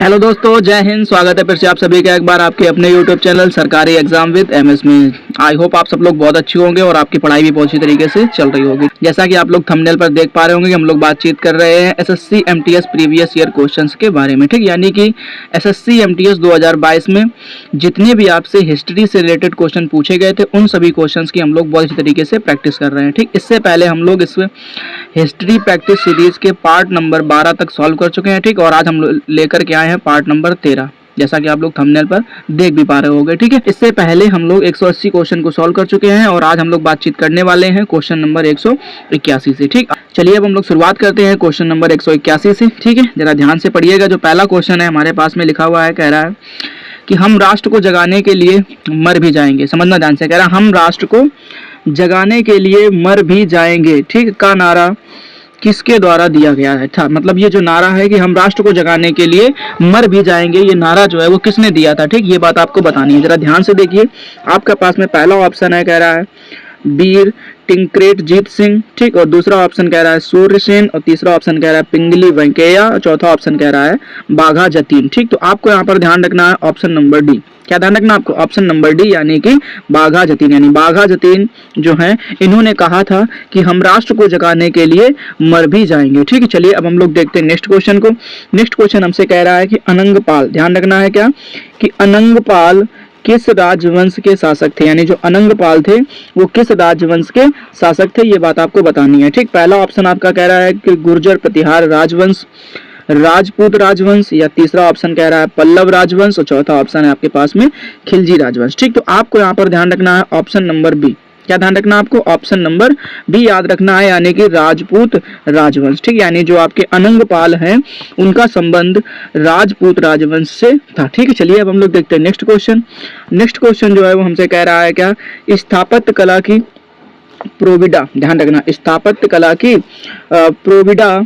Hello दोस्तों, जय हिंद। स्वागत है फिर से आप सभी का एक बार आपके अपने यूट्यूब चैनल सरकारी एग्जाम विद एमएस में। आई होप आप सब लोग बहुत अच्छे होंगे और आपकी पढ़ाई भी बहुत अच्छी तरीके से चल रही होगी। जैसा कि आप लोग थंबनेल पर देख पा रहे होंगे कि हम लोग बातचीत कर रहे हैं SSC MTS previous year questions के बारे में, ठीक। यानी कि एसएससी एमटीएस 2022 में जितने भी आपसे हिस्ट्री से रिलेटेड क्वेश्चन पूछे गए थे उन सभी क्वेश्चन की हम लोग बहुत अच्छी तरीके से प्रैक्टिस कर रहे हैं, ठीक। इससे पहले हम लोग इस हिस्ट्री प्रैक्टिस सीरीज के पार्ट नंबर 12 तक सॉल्व कर चुके हैं, ठीक। और आज हम लेकर के आए हैं पार्ट नंबर 13, जैसा कि आप लोग थंबनेल पर देख भी पा रहे होंगे, ठीक है। इससे पहले हम लोग 180 क्वेश्चन को सॉल्व कर चुके हैं और आज हम लोग बातचीत करने वाले हैं क्वेश्चन नंबर 181 से, ठीक। चलिए अब हम लोग शुरुआत करते हैं क्वेश्चन नंबर 181 से, ठीक है। जरा ध्यान से पढ़िएगा। जो पहला क्वेश्चन है हमारे पास में लिखा हुआ है, कह रहा है कि हम राष्ट्र को जगाने के लिए मर भी जाएंगे। समझना ध्यान से, कह रहा है हम राष्ट्र को जगाने के लिए मर भी जाएंगे, ठीक, का नारा किसके द्वारा दिया गया है। था मतलब ये जो नारा है कि हम राष्ट्र को जगाने के लिए मर भी जाएंगे, ये नारा जो है वो किसने दिया था, ठीक। ये बात आपको बतानी है। जरा ध्यान से देखिए, आपके पास में पहला ऑप्शन है, कह रहा है वीर टिंकरेटजीत सिंह, ठीक। और दूसरा ऑप्शन कह रहा है सूर्य सेन, और तीसरा ऑप्शन कह रहा है पिंगली वेंकैया, और चौथा ऑप्शन कह रहा है बाघा जतीन, ठीक। तो आपको यहाँ पर ध्यान रखना है ऑप्शन नंबर डी। क्या ध्यान रखना आपको? ऑप्शन नंबर डी, यानी कि बाघा जतीन। यानी बाघा जतीन जो है इन्होंने कहा था कि हम राष्ट्र को जगाने के लिए मर भी जाएंगे, ठीक है। चलिए अब हम लोग देखते हैं नेक्स्ट क्वेश्चन को। नेक्स्ट क्वेश्चन हमसे कह रहा है कि अनंगपाल, ध्यान रखना है क्या, कि अनंगपाल किस राजवंश के शासक थे। यानी जो अनंगपाल थे वो किस राजवंश के शासक थे, ये बात आपको बतानी है, ठीक। पहला ऑप्शन आपका कह रहा है कि गुर्जर प्रतिहार राजवंश, राजपूत राजवंश, या तीसरा ऑप्शन कह रहा है पल्लव राजवंश, और चौथा ऑप्शन है आपके पास में खिलजी राजवंश, ठीक। तो आपको यहाँ पर ध्यान रखना है ऑप्शन नंबर बी। क्या ध्यान रखना आपको? ऑप्शन नंबर बी याद रखना है, यानी कि राजपूत राजवंश, ठीक। यानी जो आपके अनंगपाल हैं उनका संबंध राजपूत राजवंश से था, ठीक है। चलिए अब हम लोग देखते हैं नेक्स्ट क्वेश्चन। नेक्स्ट क्वेश्चन जो है वो हमसे कह रहा है क्या, स्थापत्य कला की प्रोविडा, ध्यान रखना, स्थापत्य कला की प्रोविडा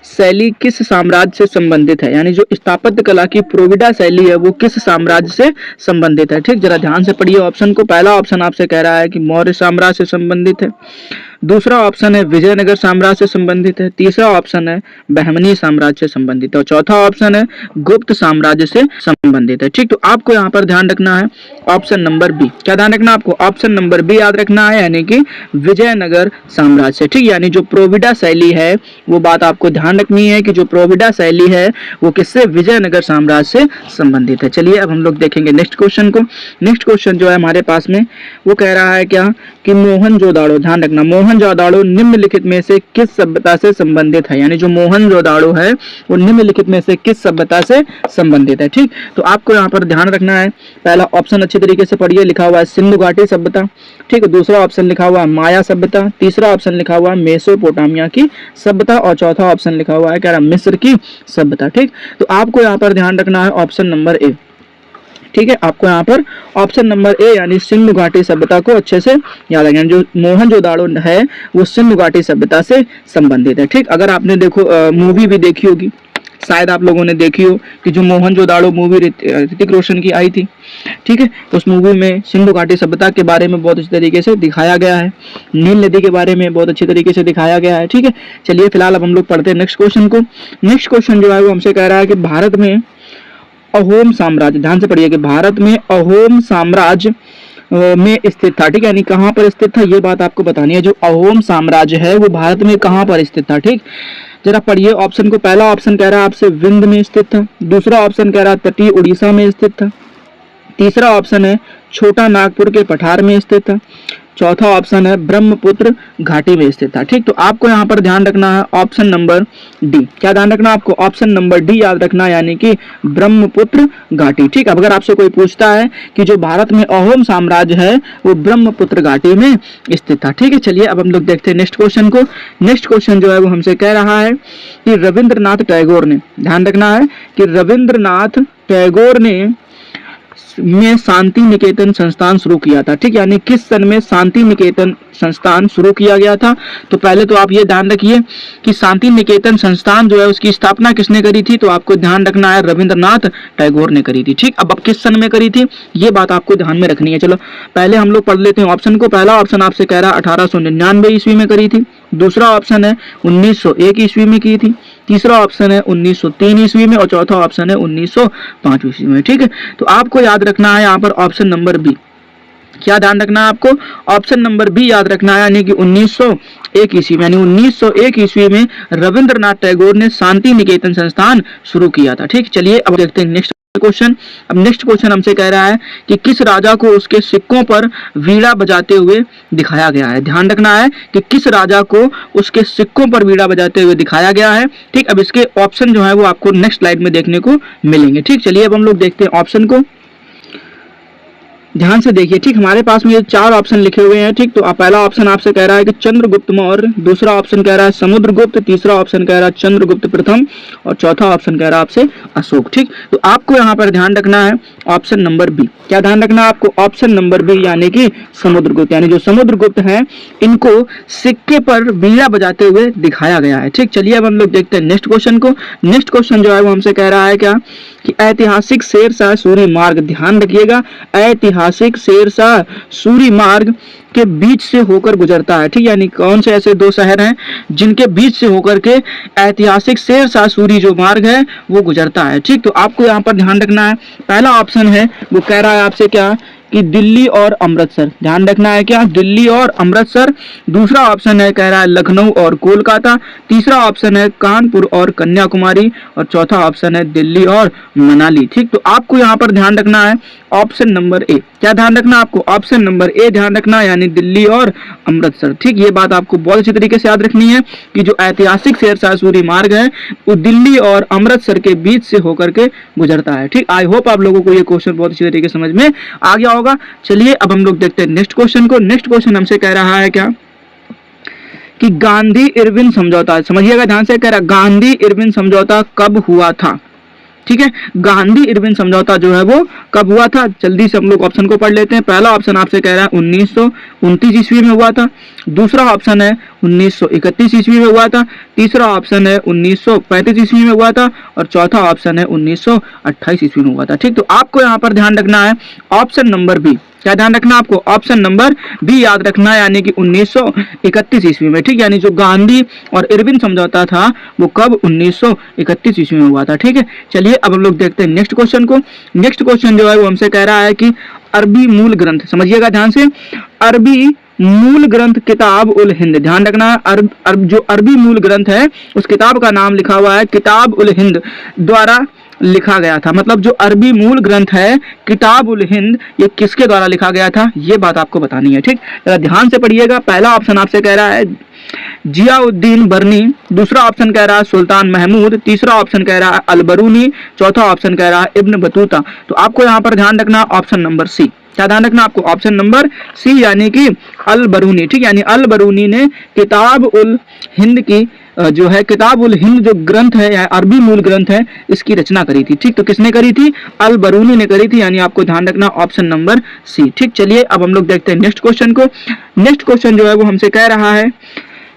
शैली किस साम्राज्य से संबंधित है। यानी जो स्थापत्य कला की प्रोविडा शैली है वो किस साम्राज्य से संबंधित है, ठीक। जरा ध्यान से पढ़िए ऑप्शन को। पहला ऑप्शन आपसे कह रहा है कि मौर्य साम्राज्य से संबंधित है, दूसरा ऑप्शन है विजयनगर साम्राज्य से संबंधित है, तीसरा ऑप्शन है बहमनी साम्राज्य से संबंधित है, और चौथा ऑप्शन है गुप्त साम्राज्य से संबंधित है, ठीक। तो आपको यहाँ पर ध्यान रखना है ऑप्शन नंबर बी। क्या ध्यान रखना आपको? ऑप्शन नंबर बी याद रखना है, यानी कि विजयनगर साम्राज्य से, ठीक। यानी जो प्रोविडा शैली है वो बात आपको ध्यान रखनी है कि जो प्रोविडा शैली है वो किससे, विजयनगर साम्राज्य से संबंधित है। चलिए अब हम लोग देखेंगे नेक्स्ट क्वेश्चन को। नेक्स्ट क्वेश्चन जो है हमारे पास में वो कह रहा है क्या, कि मोहनजोदाड़ो, ध्यान रखना, मोहनजोदाड़ो निम्नलिखित में से किस सभ्यता से संबंधित है। यानी जो मोहनजोदाड़ो है वो निम्नलिखित में से किस सभ्यता से संबंधित है, ठीक। तो आपको यहाँ पर ध्यान रखना है, पहला ऑप्शन अच्छी तरीके से पढ़िए, लिखा हुआ है सिंधु घाटी सभ्यता, ठीक है। दूसरा ऑप्शन लिखा हुआ है माया सभ्यता, तीसरा ऑप्शन लिखा हुआ है मेसोपोटामिया की सभ्यता, और चौथा ऑप्शन लिखा हुआ है क्या, मिस्र की सभ्यता, ठीक। तो आपको यहाँ पर ध्यान रखना है ऑप्शन नंबर ए, ठीक है। आपको यहाँ पर ऑप्शन नंबर ए यानी सिंधु घाटी सभ्यता को अच्छे से याद रखना। जो मोहनजोदाड़ो है वो सिंधु घाटी सभ्यता से संबंधित है, ठीक। अगर आपने देखो मूवी भी देखी होगी, शायद आप लोगों ने देखी हो कि जो मोहनजोदाड़ो मूवी ऋतिक रोशन की आई थी, ठीक है। तो उस मूवी में सिंधु घाटी सभ्यता के बारे में बहुत अच्छी तरीके से दिखाया गया है, नील नदी के बारे में बहुत अच्छी तरीके से दिखाया गया है, ठीक है। चलिए फिलहाल अब हम लोग पढ़ते हैं नेक्स्ट क्वेश्चन को। नेक्स्ट क्वेश्चन जो है वो हमसे कह रहा है कि भारत में अहोम साम्राज्य, ध्यान से पढ़िए, कि भारत में अहोम साम्राज्य में स्थित था, ठीक। यानी कहाँ पर स्थित था ये बात आपको बतानी है। जो अहोम साम्राज्य है वो भारत में कहाँ पर स्थित था, ठीक। जरा पढ़िए ऑप्शन को। पहला ऑप्शन कह रहा है आपसे विंध्य में स्थित था, दूसरा ऑप्शन कह रहा है तटीय उड़ीसा में स्थित था, तीसरा ऑप्शन है छोटा नागपुर के पठार में स्थित था, चौथा ऑप्शन है ब्रह्मपुत्र घाटी में स्थित था, ठीक। तो आपको यहाँ पर ध्यान रखना है ऑप्शन नंबर डी। क्या ध्यान रखना आपको? ऑप्शन नंबर डी याद रखना, यानी कि ब्रह्मपुत्र घाटी, ठीक। अब अगर आपसे कोई पूछता है कि जो भारत में अहोम साम्राज्य है वो ब्रह्मपुत्र घाटी में स्थित था, ठीक है। चलिए अब हम लोग देखते हैं नेक्स्ट क्वेश्चन को। नेक्स्ट क्वेश्चन जो है वो हमसे कह रहा है कि रविंद्रनाथ टैगोर ने, ध्यान रखना है कि रविंद्रनाथ टैगोर ने में शांति निकेतन संस्थान शुरू किया था, ठीक। यानी किस सन में शांति निकेतन संस्थान शुरू किया गया था? तो पहले तो आप ये ध्यान रखिए कि शांति निकेतन संस्थान जो है उसकी स्थापना किसने करी थी? तो आपको ध्यान रखना है रविंद्रनाथ टैगोर ने करी थी, ठीक। अब किस सन में करी थी ये बात आपको ध्यान में रखनी है। चलो पहले हम लोग पढ़ लेते हैं ऑप्शन को। पहला ऑप्शन आपसे कह रहा है 1899 ईस्वी में करी थी, दूसरा ऑप्शन है 1901 ईस्वी में की थी, तीसरा ऑप्शन है 1903 ईस्वी में और चौथा ऑप्शन है 1905 ईस्वी में। ठीक है, तो आपको याद रखना है यहाँ पर ऑप्शन नंबर बी। क्या ध्यान रखना है आपको? ऑप्शन नंबर बी याद रखना है, यानी कि 1901 ईस्वी में, यानी 1901 ईस्वी में रविंद्रनाथ टैगोर ने शांति निकेतन संस्थान शुरू किया था। ठीक, चलिए अब देखते हैं नेक्स्ट क्वेश्चन। अब नेक्स्ट क्वेश्चन हमसे कह रहा है कि किस राजा को उसके सिक्कों पर वीणा बजाते हुए दिखाया गया है। ध्यान रखना है कि किस राजा को उसके सिक्कों पर वीणा बजाते हुए दिखाया गया है। ठीक, अब इसके ऑप्शन जो है वो आपको नेक्स्ट स्लाइड में देखने को मिलेंगे। ठीक, चलिए अब हम लोग देखते हैं ऑप्शन को, ध्यान से देखिए। ठीक, हमारे पास में ये 4 ऑप्शन लिखे हुए हैं। ठीक, तो पहला ऑप्शन आपसे कह रहा है कि चंद्रगुप्त मौर्य, दूसरा ऑप्शन कह रहा है समुद्रगुप्त, तीसरा ऑप्शन कह रहा है चंद्रगुप्त प्रथम और चौथा ऑप्शन कह रहा है आपसे अशोक। ठीक, तो आपको यहाँ पर ध्यान रखना है ऑप्शन नंबर बी। क्या ध्यान रखना है आपको? ऑप्शन नंबर बी, यानी कि समुद्रगुप्त, यानी जो समुद्रगुप्त हैं इनको सिक्के पर वीणा बजाते हुए दिखाया गया है। ठीक, चलिए अब हम लोग देखते हैं नेक्स्ट क्वेश्चन को। नेक्स्ट क्वेश्चन जो है वो हमसे कह रहा है क्या कि ऐतिहासिक शेरशाह सूरी मार्ग, ध्यान रखिएगा, ऐतिहासिक शेरशाह सूरी मार्ग के बीच से होकर गुजरता है। ठीक, यानी कौन से ऐसे 2 शहर हैं जिनके बीच से होकर के ऐतिहासिक शेरशाह सूरी जो मार्ग है वो गुजरता है। ठीक, तो आपको यहाँ पर ध्यान रखना है, पहला ऑप्शन है वो कह रहा है आपसे क्या कि दिल्ली और अमृतसर, ध्यान रखना है क्या, दिल्ली और अमृतसर। दूसरा ऑप्शन है कह रहा है लखनऊ और कोलकाता, तीसरा ऑप्शन है कानपुर और कन्याकुमारी और चौथा ऑप्शन है दिल्ली और मनाली। ठीक, तो आपको यहाँ पर ध्यान रखना है ऑप्शन नंबर ए। क्या ध्यान रखना आपको? ऑप्शन नंबर ए ध्यान रखना, यानी दिल्ली और अमृतसर। ठीक, ये बात आपको बहुत अच्छी तरीके से याद रखनी है कि जो ऐतिहासिक शेरशाह सूरी मार्ग है वो दिल्ली और अमृतसर के बीच से होकर के गुजरता है। ठीक, आई होप आप लोगों को ये क्वेश्चन बहुत अच्छी तरीके से समझ में आ गया होगा। चलिए अब हम लोग देखते हैं नेक्स्ट क्वेश्चन को। नेक्स्ट क्वेश्चन हमसे कह रहा है क्या कि गांधी इरविन समझौता, समझिएगा ध्यान से, कह रहा गांधी इरविन समझौता कब हुआ था। ठीक है, गांधी इरविन समझौता जो है वो कब हुआ था? जल्दी से हम लोग ऑप्शन को पढ़ लेते हैं। पहला ऑप्शन आपसे कह रहा है 1929 ईस्वी में हुआ था, दूसरा ऑप्शन है 1931 ईस्वी में हुआ था, तीसरा ऑप्शन है 1935 ईस्वी में हुआ था और चौथा ऑप्शन है 1928 ईस्वी में हुआ था। ठीक, तो आपको यहाँ पर ध्यान रखना है ऑप्शन नंबर बी। क्या ध्यान रखना आपको? ऑप्शन नंबर बी याद रखना है, यानी कि 1931 ईस्वी में। ठीक, यानी जो गांधी और इरविन समझौता था वो कब 1931 ईस्वी में हुआ था। ठीक है, चलिए अब हम लोग देखते हैं नेक्स्ट क्वेश्चन को। नेक्स्ट क्वेश्चन जो है वो हमसे कह रहा है कि अरबी मूल ग्रंथ, समझिएगा ध्यान से, अरबी मूल ग्रंथ किताब उल हिंद, ध्यान रखना जो अरबी मूल ग्रंथ है उस किताब का नाम लिखा हुआ है किताब उल हिंद द्वारा लिखा गया था। मतलब जो अरबी मूल ग्रंथ है किताब उल हिंद ये किसके द्वारा लिखा गया था, ये बात आपको बतानी है। ठीक, ध्यान से पढ़िएगा। पहला ऑप्शन आपसे कह रहा है जियाउद्दीन बरनी, दूसरा ऑप्शन कह रहा है सुल्तान महमूद, तीसरा ऑप्शन कह रहा है अलबरूनी, चौथा ऑप्शन कह रहा है इब्न बतूता। तो आपको यहाँ पर ध्यान रखना ऑप्शन नंबर सी। क्या ध्यान रखना आपको? ऑप्शन नंबर सी, यानी कि अल बरूनी। ठीक, यानी अल बरूनी ने किताब उल हिंद की जो है किताब उल हिंद जो ग्रंथ है या अरबी मूल ग्रंथ है इसकी रचना करी थी। ठीक, तो किसने करी थी? अल बरूनी ने करी थी, यानी आपको ध्यान रखना ऑप्शन नंबर सी। ठीक, चलिए अब हम लोग देखते हैं नेक्स्ट क्वेश्चन को। नेक्स्ट क्वेश्चन जो है वो हमसे कह रहा है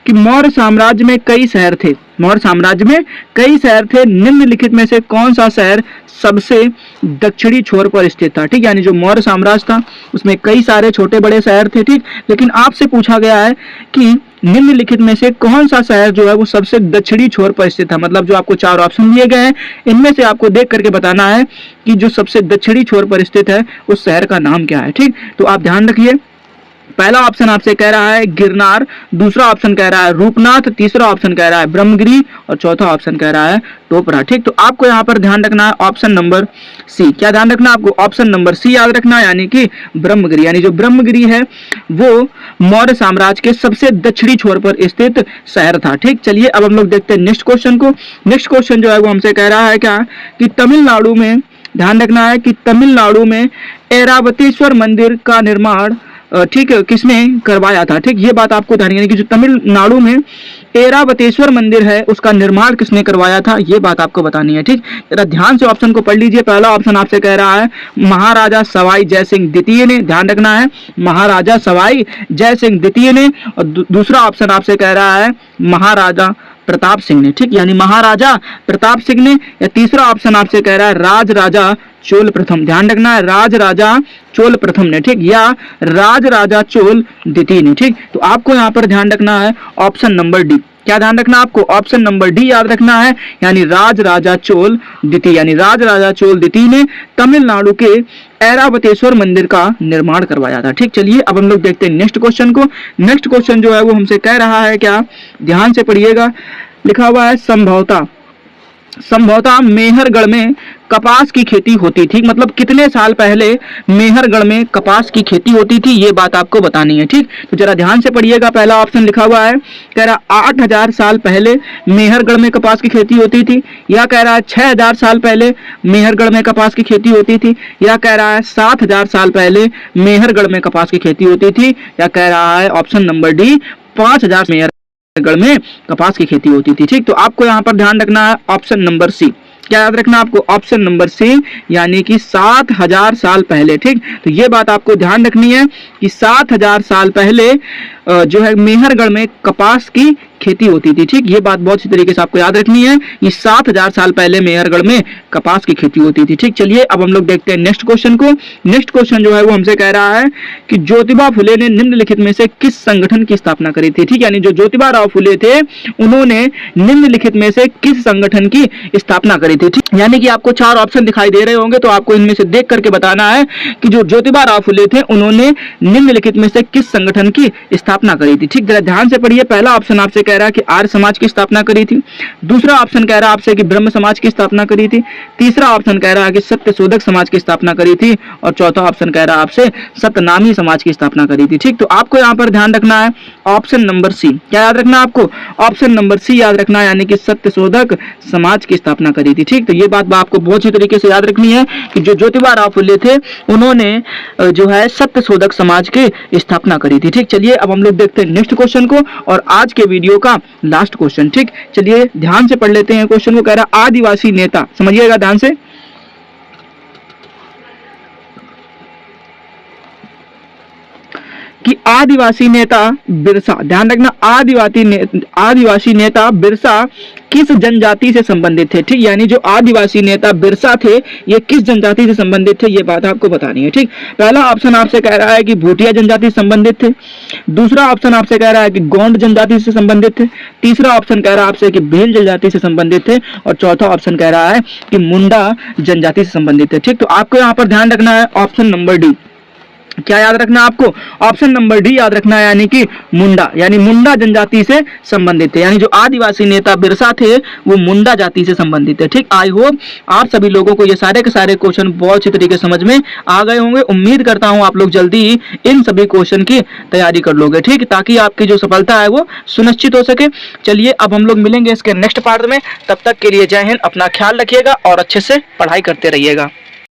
कि मौर्य साम्राज्य में कई शहर थे, मौर्य साम्राज्य में कई शहर थे, निम्नलिखित में से कौन सा शहर सबसे दक्षिणी छोर पर स्थित था। ठीक, यानी जो मौर्य साम्राज्य था उसमें कई सारे छोटे बड़े शहर थे। ठीक, लेकिन आपसे पूछा गया है कि निम्नलिखित में से कौन सा शहर जो है वो सबसे दक्षिणी छोर पर स्थित था। मतलब जो आपको 4 ऑप्शन दिए गए हैं इनमें से आपको देख करके बताना है कि जो सबसे दक्षिणी छोर पर स्थित है उस शहर का नाम क्या है। ठीक, तो आप ध्यान रखिए, पहला ऑप्शन आपसे कह रहा है गिरनार, दूसरा ऑप्शन कह रहा है रूपनाथ, तीसरा ऑप्शन कह रहा है ब्रह्मगिरी और चौथा ऑप्शन कह रहा है टोपरा। ठीक, तो आपको यहाँ पर ध्यान रखना है ऑप्शन नंबर सी। क्या ध्यान रखना आपको? ऑप्शन नंबर सी याद रखना, यानी कि ब्रह्मगिरी। यानी जो ब्रह्मगिरी है वो मौर्य साम्राज्य के सबसे दक्षिणी छोर पर स्थित शहर था। ठीक, चलिए अब हम लोग देखते हैं नेक्स्ट क्वेश्चन को। नेक्स्ट क्वेश्चन जो है वो हमसे कह रहा है क्या कि तमिलनाडु में, ध्यान रखना है कि तमिलनाडु में ऐरावतेश्वर मंदिर का निर्माण ठीक है किसने करवाया था। ठीक, ये बात आपको ध्यान रखनी है कि जो तमिलनाडु में ऐरावतेश्वर मंदिर है उसका निर्माण किसने करवाया था, ये बात आपको बतानी है। ठीक, जरा ध्यान से ऑप्शन को पढ़ लीजिए। पहला ऑप्शन आपसे कह रहा है महाराजा सवाई जय सिंह द्वितीय ने, ध्यान रखना है महाराजा सवाई जय सिंह द्वितीय ने, और दूसरा ऑप्शन आपसे कह रहा है महाराजा प्रताप सिंह ने। ठीक, यानी महाराजा प्रताप सिंह ने, या तीसरा ऑप्शन आपसे कह रहा है राज राजा चोल प्रथम, ध्यान रखना है राज राजा चोल प्रथम ने, ठीक, या राज राजा चोल द्वितीय ने, ठीक। तो आपको यहाँ पर ध्यान रखना है ऑप्शन नंबर डी। क्या ध्यान रखना आपको? ऑप्शन नंबर डी याद रखना है, यानी राज राजा चोल द्वितीय, यानी राज राजा चोल द्वितीय ने तमिलनाडु के ऐरावतेश्वर मंदिर का निर्माण करवाया था, ठीक। चलिए अब हम लोग देखते हैं नेक्स्ट क्वेश्चन को। नेक्स्ट क्वेश्चन जो है वो हमसे कह रहा है, क्या, ध्यान से पढ़िएगा, लिखा हुआ है संभवतः मेहरगढ़ में कपास की खेती होती थी, मतलब कितने साल पहले मेहरगढ़ में कपास की खेती होती थी, ये बात आपको बतानी है, ठीक। तो जरा ध्यान से पढ़िएगा, पहला ऑप्शन लिखा हुआ है, कह रहा 8000 साल पहले मेहरगढ़ में कपास की खेती होती थी, या कह रहा है 6000 साल पहले मेहरगढ़ में कपास की खेती होती थी, या कह रहा है 7000 साल पहले मेहरगढ़ में कपास की खेती होती थी, या कह रहा है ऑप्शन नंबर डी 5000 मेहरगढ़ में कपास की खेती होती थी, ठीक। तो आपको यहाँ पर ध्यान रखना है ऑप्शन नंबर सी। क्या याद रखना आपको? ऑप्शन नंबर सी, यानी कि 7000 साल पहले, ठीक। तो ये बात आपको ध्यान रखनी है कि 7000 साल पहले जो है मेहरगढ़ में कपास की खेती होती थी, ठीक। ये बात बहुत अच्छी तरीके से आपको याद रखनी है, ये 7000 साल पहले मेहरगढ़ में कपास की खेती होती थी, ठीक। चलिए अब हम लोग देखते हैं नेक्स्ट क्वेश्चन को। नेक्स्ट क्वेश्चन जो है वो हमसे कह रहा है कि ज्योतिबा फुले ने निम्नलिखित में से किस संगठन की स्थापना करी थी, ठीक। यानी जो ज्योतिबा राव फुले थे उन्होंने निम्नलिखित में से किस संगठन की स्थापना करी थी, ठीक। यानी कि आपको 4 ऑप्शन दिखाई दे रहे होंगे, तो आपको इनमें से देख करके बताना है कि जो ज्योतिबा राव फुले थे उन्होंने निम्नलिखित में से किस संगठन की स्थापना करी थी, ठीक। जरा ध्यान से पढ़िए, पहला ऑप्शन आपसे कह रहा है कि आर्य समाज की स्थापना करी थी, दूसरा ऑप्शन कह रहा है आपसे कि ब्रह्म समाज की स्थापना करी थी, तीसरा ऑप्शन कह रहा है कि सत्यशोधक समाज की स्थापना करी थी, और चौथा ऑप्शन कह रहा है आपसे सतनामी समाज की स्थापना करी थी, ठीक। तो आपको यहाँ पर ध्यान रखना है ऑप्शन नंबर सी। क्या याद रखना आपको? ऑप्शन नंबर सी याद रखना है, यानी कि सत्यशोधक समाज की स्थापना करी थी, ठीक। तो ये बात आपको बहुत ही तरीके से याद रखनी है कि जो ज्योतिबा राव फुले थे उन्होंने जो है सत्यशोधक समाज की स्थापना करी थी, ठीक। चलिए अब हम लोग देखते हैं नेक्स्ट क्वेश्चन को, और आज के वीडियो का लास्ट क्वेश्चन, ठीक। चलिए ध्यान से पढ़ लेते हैं क्वेश्चन को। कह रहा आदिवासी नेता, समझिएगा ध्यान से, कि आदिवासी नेता बिरसा, ध्यान रखना, आदिवासी नेता बिरसा किस जनजाति से संबंधित थे, ठीक। यानी जो आदिवासी नेता बिरसा थे ये किस जनजाति से संबंधित थे, ये बात आपको बतानी है, ठीक। पहला ऑप्शन आपसे कह रहा है कि भूटिया जनजाति से संबंधित थे, दूसरा ऑप्शन आपसे कह रहा है कि गोंड जनजाति से संबंधित थे, तीसरा ऑप्शन कह रहा है आपसे कि भील जनजाति से संबंधित थे, और चौथा ऑप्शन कह रहा है कि मुंडा जनजाति से संबंधित थे, ठीक। तो आपको यहाँ पर ध्यान रखना है ऑप्शन नंबर डी। क्या याद रखना आपको? ऑप्शन नंबर डी याद रखना है, यानी कि मुंडा, यानी मुंडा जनजाति से संबंधित थे, यानी जो आदिवासी नेता बिरसा थे वो मुंडा जाति से संबंधित थे, ठीक। आई होप आप सभी लोगों को ये सारे के सारे क्वेश्चन बहुत अच्छी तरीके से समझ में आ गए होंगे। उम्मीद करता हूं आप लोग जल्दी ही इन सभी क्वेश्चन की तैयारी कर लोगे, ठीक, ताकि आपकी जो सफलता है वो सुनिश्चित हो सके। चलिए अब हम लोग मिलेंगे इसके नेक्स्ट पार्ट में, तब तक के लिए जय हिंद, अपना ख्याल रखिएगा और अच्छे से पढ़ाई करते रहिएगा।